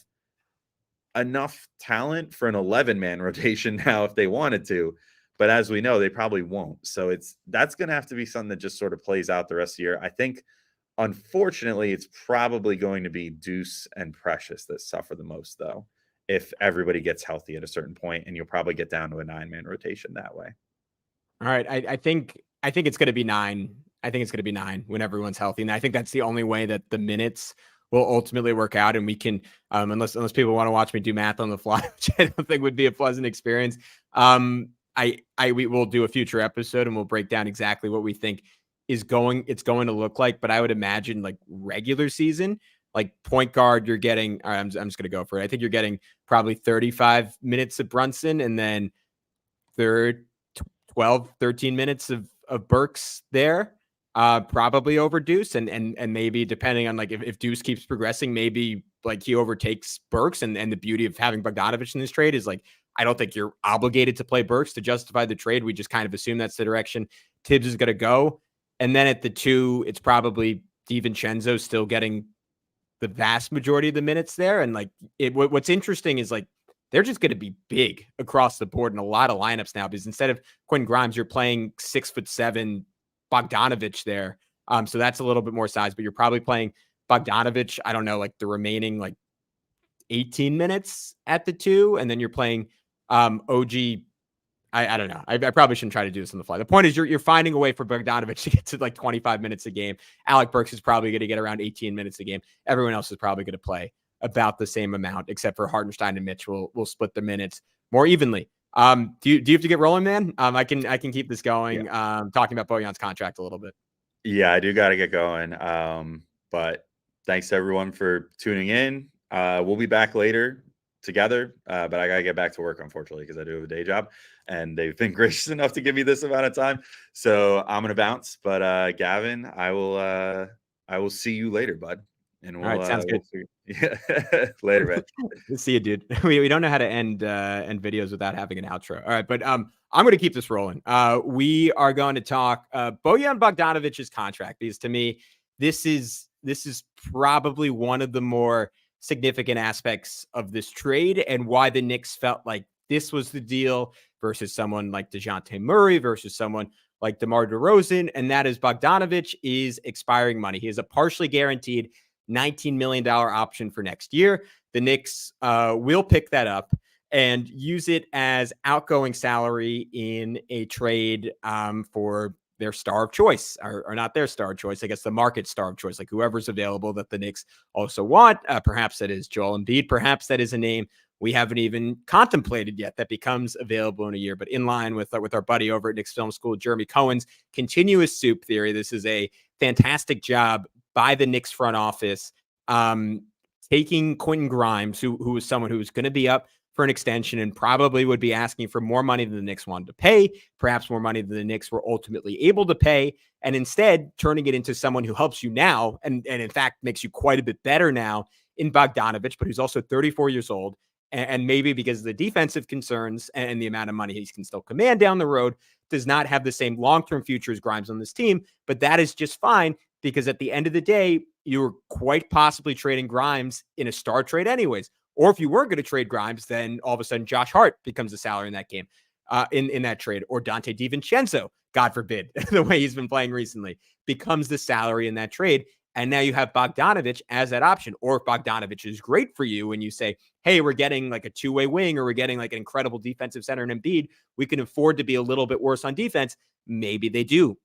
enough talent for an 11-man rotation now if they wanted to. But as we know, they probably won't. So that's going to have to be something that just sort of plays out the rest of the year. I think, unfortunately, it's probably going to be Deuce and Precious that suffer the most, though, if everybody gets healthy at a certain point, and you'll probably get down to a 9-man rotation that way. All right. I think it's going to be 9. I think it's going to be 9 when everyone's healthy. And I think that's the only way that the minutes will ultimately work out. And we can, unless people want to watch me do math on the fly, which I don't think would be a pleasant experience. We will do a future episode and we'll break down exactly what we think it's going to look like. But I would imagine like regular season, like point guard, you're getting, all right, I'm just going to go for it. I think you're getting probably 35 minutes of Brunson and then 12, 13 minutes of Burks there, probably over Deuce. And maybe depending on like if Deuce keeps progressing, maybe like he overtakes Burks. And the beauty of having Bogdanovic in this trade is like, I don't think you're obligated to play Burks to justify the trade. We just kind of assume that's the direction Tibbs is going to go. And then at the 2, it's probably DiVincenzo still getting the vast majority of the minutes there. And like what's interesting is like, they're just going to be big across the board in a lot of lineups now, because instead of Quentin Grimes, you're playing 6'7" Bogdanovic there. So that's a little bit more size, but you're probably playing Bogdanovic, I don't know, like the remaining like 18 minutes at the 2. And then you're playing OG. I don't know. I probably shouldn't try to do this on the fly. The point is you're finding a way for Bogdanovic to get to like 25 minutes a game. Alec Burks is probably going to get around 18 minutes a game. Everyone else is probably going to play about the same amount, except for Hartenstein and Mitch will split the minutes more evenly. Do you have to get rolling, man? I can keep this going. Talking about Bojan's contract a little bit. Yeah, I do got to get going. But thanks to everyone for tuning in. We'll be back later together, but I got to get back to work, unfortunately, because I do have a day job and they've been gracious enough to give me this amount of time. So I'm going to bounce, but Gavin, I will see you later, bud. And all right, sounds good. Later, man. See you, dude. We don't know how to end videos without having an outro. All right, but I'm going to keep this rolling. We are going to talk Bojan Bogdanovic's contract, because to me, this is probably one of the more significant aspects of this trade and why the Knicks felt like this was the deal versus someone like DeJounte Murray versus someone like DeMar DeRozan, and that is Bogdanovic is expiring money. He is a partially guaranteed $19 million option for next year. The Knicks will pick that up and use it as outgoing salary in a trade for their star of choice, or not their star of choice, I guess the market star of choice, like whoever's available that the Knicks also want. Perhaps that is Joel Embiid. Perhaps that is a name we haven't even contemplated yet that becomes available in a year. But in line with our buddy over at Knicks Film School, Jeremy Cohen's continuous soup theory, this is a fantastic job by the Knicks front office, taking Quentin Grimes, who is someone who is going to be up for an extension and probably would be asking for more money than the Knicks wanted to pay, perhaps more money than the Knicks were ultimately able to pay, and instead turning it into someone who helps you now and in fact makes you quite a bit better now in Bogdanovic, but who's also 34 years old. And maybe because of the defensive concerns and the amount of money he can still command down the road, does not have the same long-term future as Grimes on this team. But that is just fine, because at the end of the day, you were quite possibly trading Grimes in a star trade anyways. Or if you were going to trade Grimes, then all of a sudden Josh Hart becomes a salary in that game, in that trade. Or Dante DiVincenzo, God forbid, the way he's been playing recently, becomes the salary in that trade. And now you have Bogdanovic as that option. Or if Bogdanovic is great for you and you say, hey, we're getting like a two-way wing, or we're getting like an incredible defensive center in Embiid, we can afford to be a little bit worse on defense. Maybe they do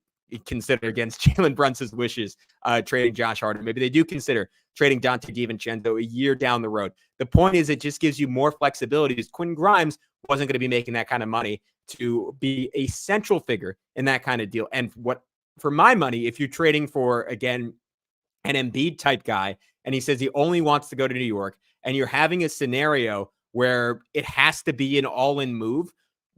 consider, against Jalen Brunson's wishes, trading Josh Hart. Maybe they do consider trading Dante DiVincenzo a year down the road. The point is, it just gives you more flexibility, because Quentin Grimes wasn't going to be making that kind of money to be a central figure in that kind of deal. And what, for my money, if you're trading for, again, an Embiid type guy, and he says he only wants to go to New York, and you're having a scenario where it has to be an all-in move,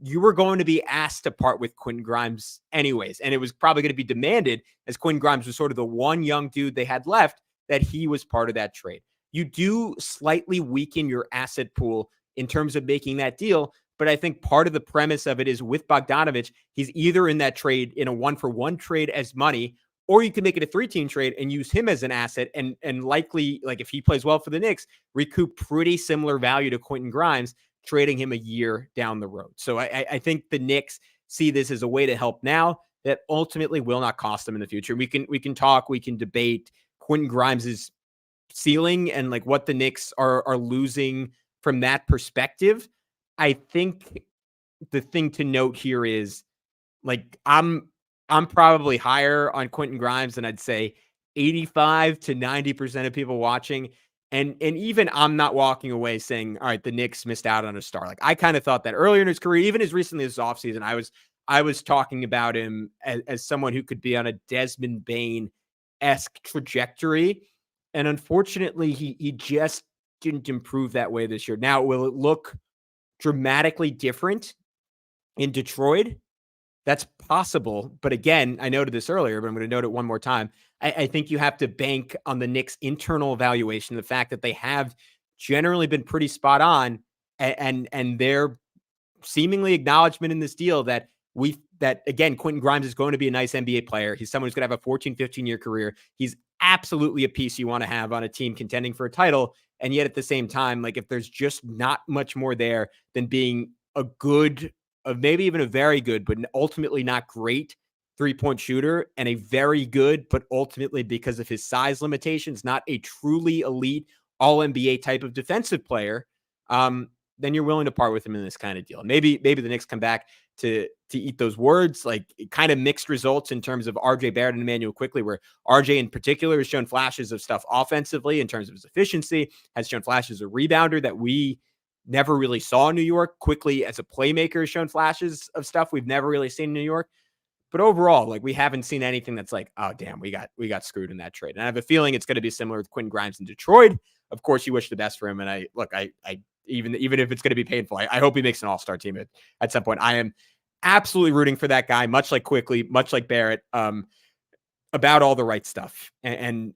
you were going to be asked to part with Quentin Grimes anyways. And it was probably going to be demanded, as Quentin Grimes was sort of the one young dude they had left, that he was part of that trade. You do slightly weaken your asset pool in terms of making that deal. But I think part of the premise of it is with Bogdanovic, he's either in that trade in a 1-for-1 trade as money, or you can make it a 3-team trade and use him as an asset and likely, like if he plays well for the Knicks, recoup pretty similar value to Quentin Grimes, trading him a year down the road. So I think the Knicks see this as a way to help now that ultimately will not cost them in the future. We can talk, we can debate Quentin Grimes's ceiling and like what the Knicks are losing from that perspective. I think the thing to note here is, like, I'm probably higher on Quentin Grimes than I'd say 85 to 90% of people watching. And even I'm not walking away saying, all right, the Knicks missed out on a star. Like, I kind of thought that earlier in his career, even as recently as this offseason, I was talking about him as someone who could be on a Desmond Bane-esque trajectory. And unfortunately, he just didn't improve that way this year. Now, will it look dramatically different in Detroit? That's possible. But again, I noted this earlier, but I'm going to note it one more time. I think you have to bank on the Knicks' internal evaluation, the fact that they have generally been pretty spot on, and their seemingly acknowledgement in this deal that again, Quentin Grimes is going to be a nice NBA player. He's someone who's going to have a 14, 15-year career. He's absolutely a piece you want to have on a team contending for a title. And yet at the same time, like, if there's just not much more there than being a good, maybe even a very good, but ultimately not great 3-point shooter, and a very good, but ultimately because of his size limitations, not a truly elite all NBA type of defensive player, then you're willing to part with him in this kind of deal. Maybe the Knicks come back to eat those words. Like, kind of mixed results in terms of RJ Barrett and Emmanuel Quickley, where RJ in particular has shown flashes of stuff offensively in terms of his efficiency, has shown flashes of rebounder that we never really saw in New York. Quickley as a playmaker has shown flashes of stuff we've never really seen in New York. But overall, like, we haven't seen anything that's like, oh, damn, we got screwed in that trade. And I have a feeling it's going to be similar with Quentin Grimes in Detroit. Of course, you wish the best for him. And I even if it's going to be painful, I hope he makes an all-star team at some point. I am absolutely rooting for that guy, much like Quickley, much like Barrett, about all the right stuff, and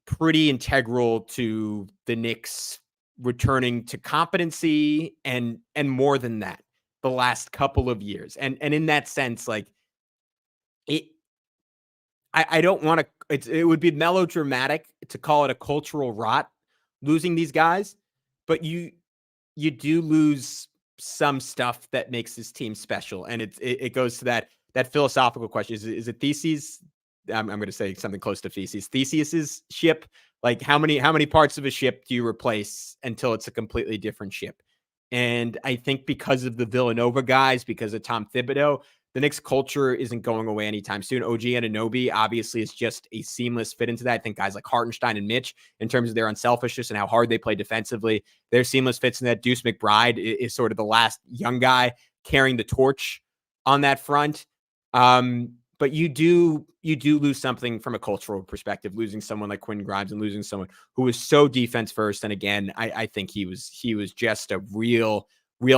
pretty integral to the Knicks returning to competency and more than that the last couple of years. And in that sense, like, I don't want to, it would be melodramatic to call it a cultural rot losing these guys, but you do lose some stuff that makes this team special. And it goes to that philosophical question. Is it Theseus? I'm going to say something close to Theseus's ship. Like, how many parts of a ship do you replace until it's a completely different ship? And I think because of the Villanova guys, because of Tom Thibodeau, the Knicks culture isn't going away anytime soon. OG Anunoby obviously is just a seamless fit into that. I think guys like Hartenstein and Mitch, in terms of their unselfishness and how hard they play defensively, they're seamless fits in that. Deuce McBride is sort of the last young guy carrying the torch on that front. But you do lose something from a cultural perspective, losing someone like Quentin Grimes and losing someone who was so defense first. And again, I think he was just a real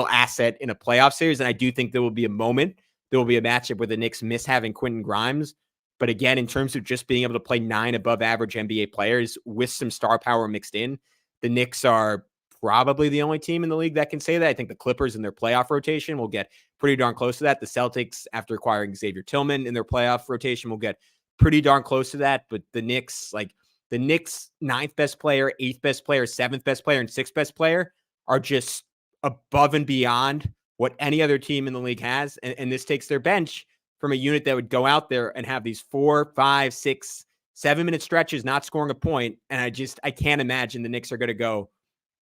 asset in a playoff series. And I do think there will be a moment, there will be a matchup where the Knicks miss having Quentin Grimes. But again, in terms of just being able to play 9 above average NBA players with some star power mixed in, the Knicks are probably the only team in the league that can say that. I think the Clippers in their playoff rotation will get pretty darn close to that. The Celtics, after acquiring Xavier Tillman in their playoff rotation, will get pretty darn close to that. But the Knicks, 9th best player, 8th best player, 7th best player, and 6th best player are just above and beyond what any other team in the league has. And this takes their bench from a unit that would go out there and have these 4, 5, 6, 7-minute stretches not scoring a point. And I can't imagine the Knicks are going to go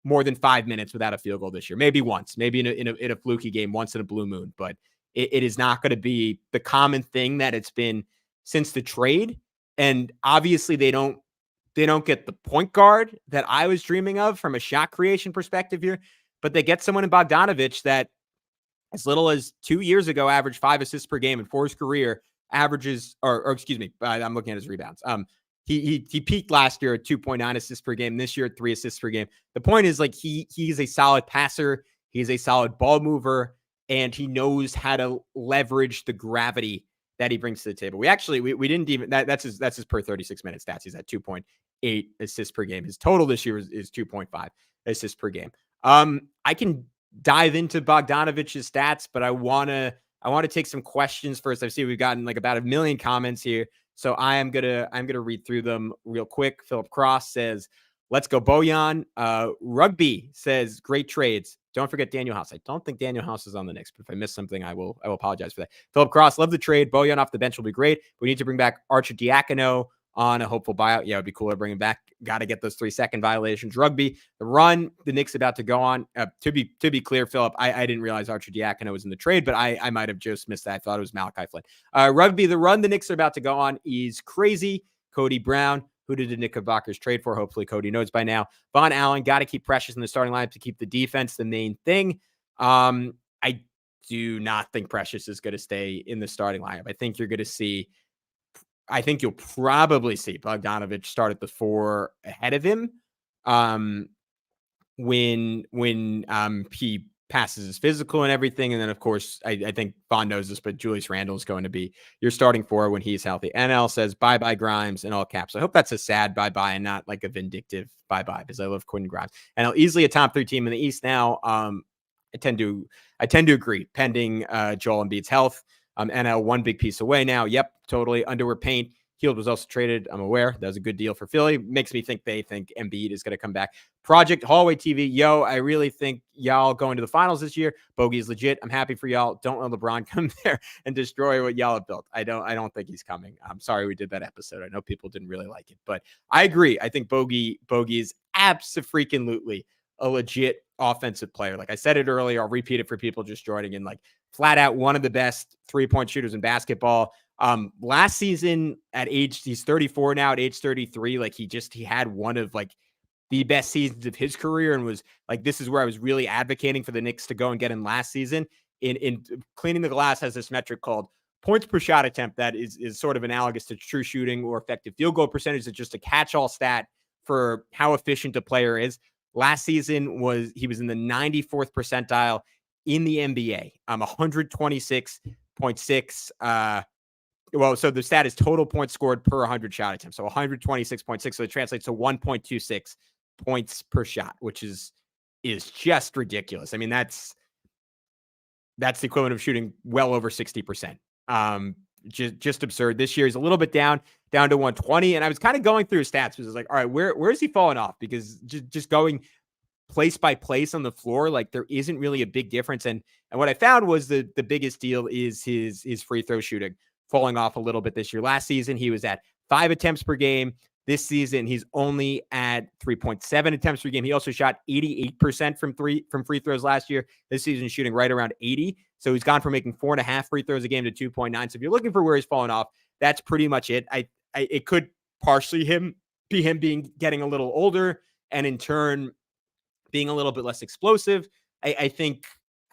more than 5 minutes without a field goal this year. Maybe once, maybe in a fluky game, once in a blue moon, but it is not going to be the common thing that it's been since the trade. And obviously they don't get the point guard that I was dreaming of from a shot creation perspective here, but they get someone in Bogdanovic that as little as 2 years ago averaged 5 assists per game, and for his career averages, or excuse me, I'm looking at his rebounds. He peaked last year at 2.9 assists per game. This year at 3 assists per game. The point is, like, he's a solid passer. He's a solid ball mover. and he knows how to leverage the gravity that he brings to the table. We didn't even, that's his per 36 minute stats. He's at 2.8 assists per game. His total this year is 2.5 assists per game. I can dive into Bogdanovic's stats, but I want to take some questions first. I see we've gotten like about 1 million comments here. So I'm going to read through them real quick. Philip Cross says, let's go Bojan. Rugby says, great trades. Don't forget Daniel House. I don't think Daniel House is on the Knicks, but if I missed something, I will apologize for that. Philip Cross, love the trade. Bojan off the bench will be great. We need to bring back Arcidiacono on a hopeful buyout. Yeah, it'd be cool to bring him back. Got to get those 3-second violations. Rugby, the run the Knicks about to go on. To be clear, Philip, I didn't realize Arcidiacono was in the trade, but I might have just missed that. I thought it was Malachi Flynn. Rugby, the run the Knicks are about to go on is crazy. Cody Brown, who did the Knickerbockers trade for? Hopefully Cody knows by now. Von Allen, got to keep Precious in the starting lineup to keep the defense the main thing. I do not think Precious is going to stay in the starting lineup. I think you'll probably see Bogdanovic start at the 4 ahead of him when he passes his physical and everything. And then, of course, I think Vaughn knows this, but Julius Randle is going to be your starting 4 when he's healthy. NL says, bye-bye Grimes in all caps. I hope that's a sad bye-bye and not like a vindictive bye-bye, because I love Quentin Grimes. And easily a top 3 team in the East now. I tend to agree, pending Joel Embiid's health. NL one big piece away now. Yep, totally. Underwear paint. Hield was also traded. I'm aware. That was a good deal for Philly. Makes me think they think Embiid is going to come back. Project Hallway TV. Yo, I really think y'all going to the finals this year. Bogey is legit. I'm happy for y'all. Don't let LeBron come there and destroy what y'all have built. I don't think he's coming. I'm sorry we did that episode. I know people didn't really like it, but I agree. I think Bogey is abso-freaking-lutely a legit offensive player. Like I said it earlier, I'll repeat it for people just joining in. Like flat out one of the best 3-point shooters in basketball. Last season he's 34 now, at age 33. Like he had one of like the best seasons of his career, and was like, this is where I was really advocating for the Knicks to go and get him last season. In Cleaning the Glass has this metric called points per shot attempt that is sort of analogous to true shooting or effective field goal percentage. It's just a catch-all stat for how efficient a player is. Last season he was in the 94th percentile in the NBA. 126.6. So the stat is total points scored per 100 shot attempts. So 126.6. So it translates to 1.26 points per shot, which is just ridiculous. I mean, that's the equivalent of shooting well over 60%. Just absurd. This year he's a little bit down to 120. And I was kind of going through his stats because I was like, all right, where is he falling off? Because just going place by place on the floor, like there isn't really a big difference. And what I found was the biggest deal is his free throw shooting falling off a little bit this year. Last season, he was at 5 attempts per game. This season, he's only at 3.7 attempts per game. He also shot 88% from free throws last year. This season, shooting right around 80. So he's gone from making 4.5 free throws a game to 2.9. So if you're looking for where he's fallen off, that's pretty much it. It could partially be him getting a little older, and in turn being a little bit less explosive. I think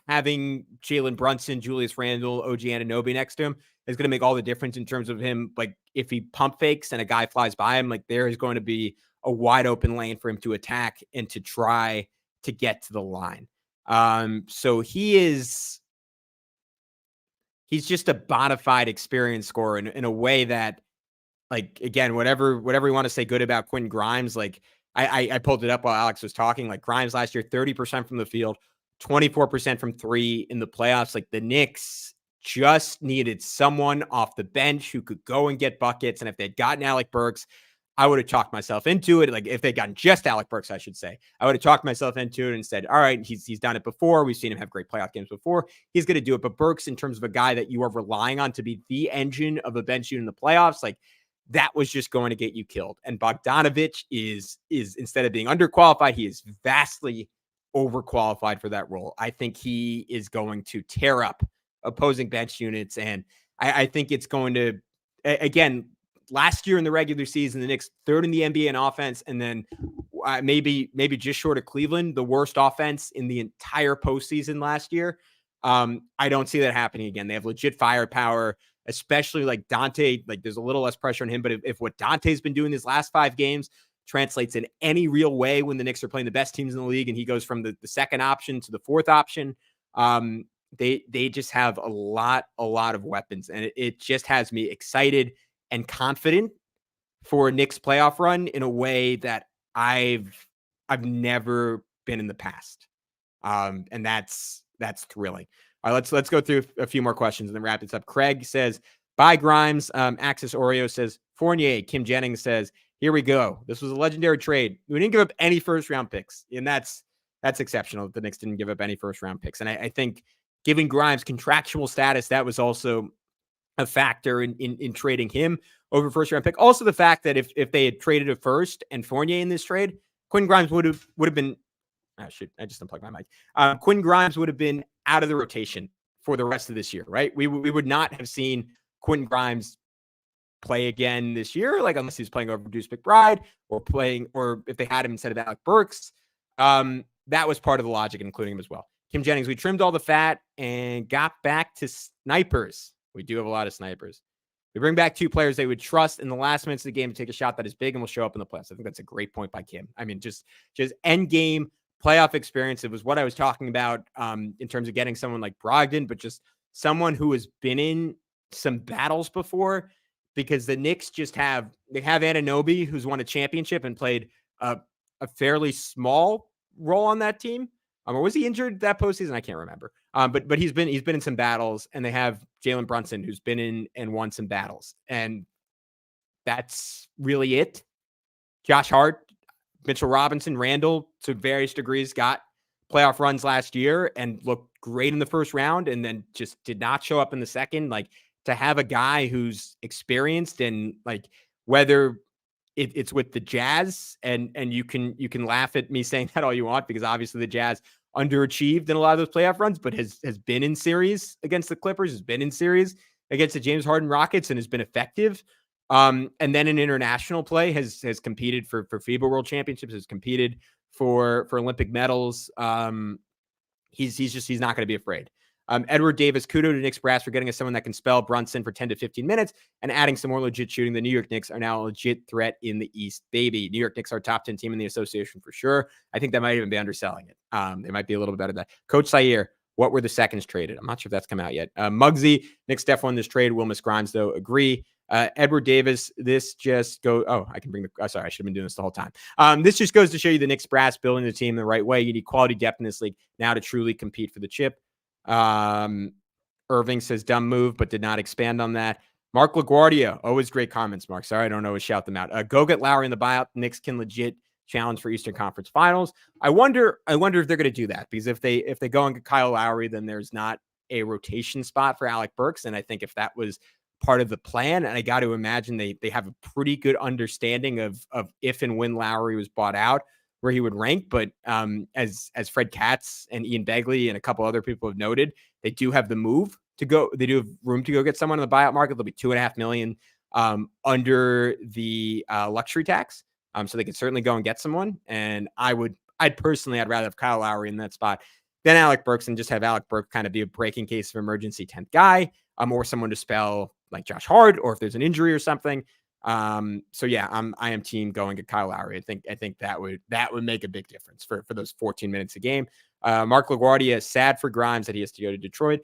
having Jalen Brunson, Julius Randle, OG Anunoby next to him is going to make all the difference in terms of him. Like if he pump fakes and a guy flies by him, like there is going to be a wide open lane for him to attack and to try to get to the line. So he's just a bona fide experience scorer in a way that, like, again, whatever you want to say good about Quentin Grimes, like I pulled it up while Alex was talking. Like Grimes last year, 30% from the field, 24% from 3 in the playoffs. Like the Knicks just needed someone off the bench who could go and get buckets. And if they'd gotten Alec Burks, I would have talked myself into it. Like if they'd gotten just Alec Burks, I should say, I would have talked myself into it and said, all right, he's done it before. We've seen him have great playoff games before. He's going to do it. But Burks, in terms of a guy that you are relying on to be the engine of a bench unit in the playoffs, like that was just going to get you killed. And Bogdanovic is instead of being underqualified, he is vastly overqualified for that role. I think he is going to tear up opposing bench units. And I think it's going to, again, last year in the regular season, the Knicks 3rd in the NBA in offense, and then maybe just short of Cleveland, the worst offense in the entire postseason last year. I don't see that happening again. They have legit firepower, especially like Dante. Like there's a little less pressure on him, but if what Dante's been doing these last 5 games translates in any real way when the Knicks are playing the best teams in the league, and he goes from the second option to the 4th option, they just have a lot of weapons, and it just has me excited and confident for a Knicks playoff run in a way that I've never been in the past. And that's thrilling. All right, let's go through a few more questions and then wrap this up. Craig says, bye Grimes. Axis Oreo says, Fournier. Kim Jennings says, here we go. This was a legendary trade. We didn't give up any first round picks, and that's exceptional. The Knicks didn't give up any first round picks. And I think giving Grimes contractual status, that was also a factor in trading him over first round pick. Also the fact that if they had traded a first and Fournier in this trade, Quentin Grimes would have been, I just unplugged my mic. Quentin Grimes would have been out of the rotation for the rest of this year, right? We would not have seen Quentin Grimes play again this year, like unless he's playing over Deuce McBride or if they had him instead of Alec Burks. That was part of the logic, including him as well. Kim Jennings, we trimmed all the fat and got back to snipers. We do have a lot of snipers. We bring back two players they would trust in the last minutes of the game to take a shot that is big and will show up in the playoffs. I think that's a great point by Kim. I mean, just end game playoff experience. It was what I was talking about in terms of getting someone like Brogdon, but just someone who has been in some battles before, because the Knicks have Anunoby, who's won a championship and played a fairly small role on that team. Or was he injured that postseason? I can't remember. But he's been in some battles, and they have Jalen Brunson, who's been in and won some battles, and that's really it. Josh Hart, Mitchell Robinson, Randall, to various degrees, got playoff runs last year and looked great in the first round, and then just did not show up in the second. Like, to have a guy who's experienced, and like whether it's with the Jazz, and you can laugh at me saying that all you want, because obviously the Jazz underachieved in a lot of those playoff runs, but has been in series against the Clippers, has been in series against the James Harden Rockets, and has been effective. And then in international play has competed for FIBA World Championships, has competed for Olympic medals. He's not going to be afraid. Edward Davis, kudos to Knicks brass for getting us someone that can spell Brunson for 10 to 15 minutes and adding some more legit shooting. The New York Knicks are now a legit threat in the East, baby. New York Knicks are a top 10 team in the association for sure. I think that might even be underselling it. They might be a little bit better than that. Coach Sayer, what were the seconds traded? I'm not sure if that's come out yet. Muggsy, Knicks def won this trade. Will miss Grimes, though. Agree. Edward Davis, this just go. Oh, I can bring the. Sorry, I should have been doing this the whole time. This just goes to show you the Knicks brass building the team the right way. You need quality depth in this league now to truly compete for the chip. Irving says dumb move, but did not expand on that. Mark LaGuardia, always great comments, Mark. Sorry, I don't always shout them out. Go get Lowry in the buyout. Knicks can legit challenge for Eastern Conference Finals. I wonder if they're going to do that, because if they go and get Kyle Lowry, then there's not a rotation spot for Alec Burks. And I think if that was part of the plan, and I got to imagine they have a pretty good understanding of if and when Lowry was bought out, where he would rank. But as Fred Katz and Ian Begley and a couple other people have noted, they do have the move to go. They do have room to go get someone in the buyout market. They'll be $2.5 million under the luxury tax. So they could certainly go and get someone. And I'd rather have Kyle Lowry in that spot than Alec Burks, and just have Alec Burks kind of be a breaking case of emergency 10th guy, or someone to spell like Josh Hart, or if there's an injury or something. So yeah, I am team going to Kyle Lowry. I think that would make a big difference for those 14 minutes a game. Mark LaGuardia is sad for Grimes that he has to go to Detroit.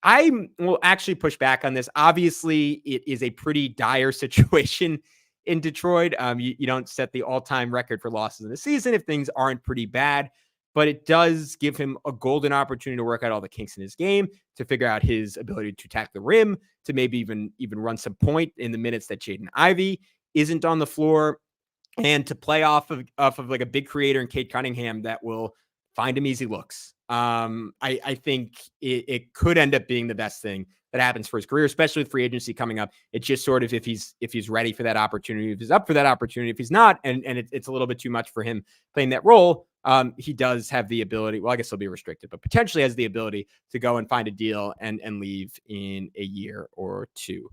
I will actually push back on this. Obviously, it is a pretty dire situation in Detroit. You don't set the all-time record for losses in the season if things aren't pretty bad, but it does give him a golden opportunity to work out all the kinks in his game, to figure out his ability to attack the rim, to maybe even run some point in the minutes that Jaden Ivey isn't on the floor, and to play off of like a big creator in Cade Cunningham that will find him easy looks. I think it could end up being the best thing that happens for his career, especially with free agency coming up. It's just sort of if he's ready for that opportunity, if he's up for that opportunity. If he's not, and it's a little bit too much for him playing that role, he does have the ability. Well, I guess he'll be restricted, but potentially has the ability to go and find a deal and leave in a year or two.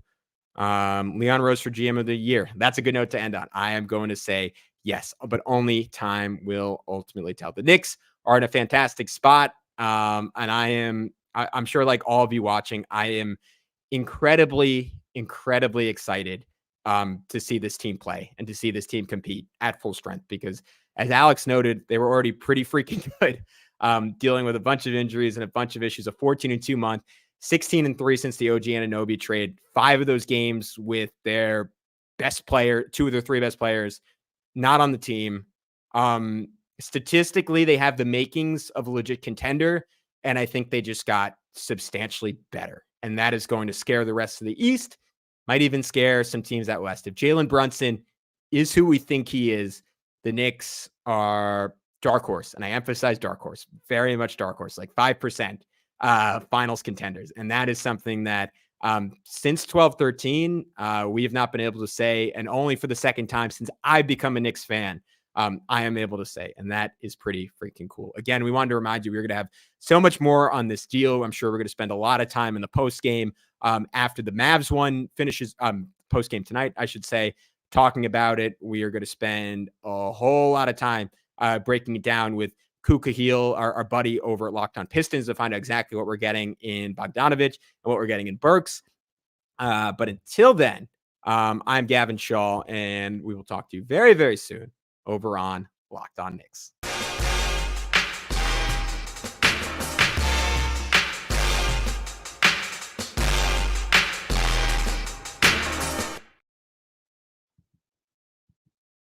Leon Rose for GM of the year. That's a good note to end on. I am going to say yes, but only time will ultimately tell. The Knicks are in a fantastic spot. And I'm sure, like all of you watching, I am incredibly, incredibly excited to see this team play and to see this team compete at full strength, because as Alex noted, they were already pretty freaking good dealing with a bunch of injuries and a bunch of issues. A 14-2 month, 16-3 since the OG Anunoby trade. 5 of those games with their best player, 2 of their 3 best players, not on the team. Statistically, they have the makings of a legit contender, and I think they just got substantially better. And that is going to scare the rest of the East, might even scare some teams out West. If Jalen Brunson is who we think he is, the Knicks are dark horse. And I emphasize dark horse, very much dark horse, like 5% finals contenders. And that is something that since 12-13, we have not been able to say, and only for the second time since I've become a Knicks fan, I am able to say, and that is pretty freaking cool. Again, we wanted to remind you, we're going to have so much more on this deal. I'm sure we're going to spend a lot of time in the post game after the Mavs one finishes, post game tonight, I should say, talking about it. We are going to spend a whole lot of time breaking it down with Kuka Heel, our buddy over at Locked On Pistons, to find out exactly what we're getting in Bogdanovic and what we're getting in Burks. But until then, I'm Gavin Schall, and we will talk to you very, very soon over on Locked On Knicks.